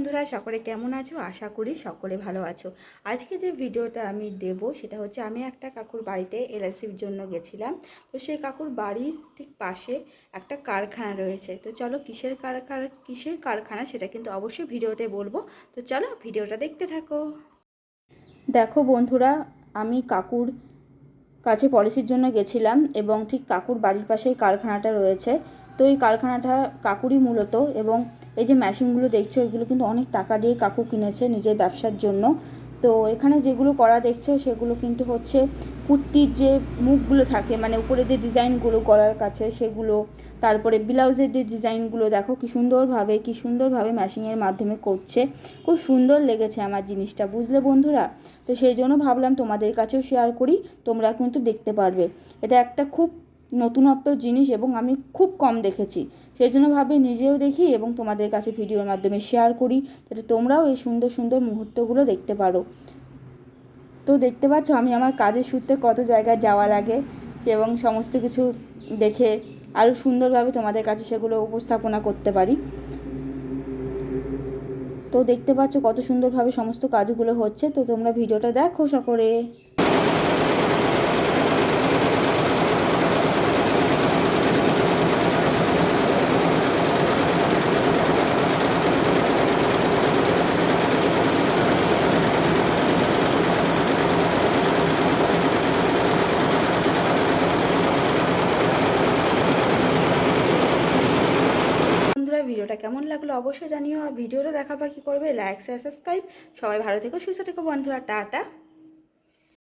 বন্ধুরা, সকলে কেমন আছো? আশা করি সকলে ভালো আছো। আজকে যে ভিডিওটা আমি দেব সেটা হচ্ছে, আমি একটা কাকুর বাড়িতে এলআইসির জন্য গেছিলাম। তো সেই কাকুর বাড়ির ঠিক পাশে একটা কারখানা রয়েছে। তো চলো কিসের কারখানা সেটা কিন্তু অবশ্যই ভিডিওতে বলবো। তো চলো ভিডিওটা দেখতে থাকো। দেখো বন্ধুরা, আমি কাকুর কাছে পলিসির জন্য গেছিলাম এবং ঠিক কাকুর বাড়ির পাশেই কারখানাটা রয়েছে। তো এই কারখানাটা কাকুরই মূলত, এবং এই যে মেশিনগুলো দেখছো এগুলো কিন্তু অনেক টাকা দিয়ে কাকু কিনেছে নিজের ব্যবসার জন্য। তো এখানে যেগুলো করা দেখছো সেগুলো কিন্তু হচ্ছে কুর্তির যে মুখগুলো থাকে, মানে উপরে যে ডিজাইনগুলো গলার কাছে সেগুলো, তারপরে ব্লাউজের যে ডিজাইনগুলো দেখো কি সুন্দরভাবে মেশিনের মাধ্যমে করছে। খুব সুন্দর লেগেছে আমার জিনিসটা, বুঝলে বন্ধুরা। তো সেই জন্য ভাবলাম তোমাদের কাছেও শেয়ার করি, তোমরা কিন্তু দেখতে পারবে। এটা একটা খুব নতুনত্ব জিনিস এবং আমি খুব কম দেখেছি, সেই জন্য ভাবে নিজেও দেখি এবং তোমাদের কাছে ভিডিওর মাধ্যমে শেয়ার করি, যাতে তোমরাও এই সুন্দর সুন্দর মুহূর্তগুলো দেখতে পারো। তো দেখতে পাচ্ছ আমি আমার কাজের সূত্রে কত জায়গায় যাওয়া লাগে এবং সমস্ত কিছু দেখে আরও সুন্দরভাবে তোমাদের কাছে সেগুলো উপস্থাপনা করতে পারি। তো দেখতে পাচ্ছ কত সুন্দরভাবে সমস্ত কাজগুলো হচ্ছে। তো তোমরা ভিডিওটা দেখো সকলে। ভিডিওটা কেমন লাগলো অবশ্যই জানিও। আর ভিডিওটা দেখার পর কী করবে? Like, share, subscribe. সবাই ভালো থেকো, সুস্থ থেকো বন্ধুরা। টাটা।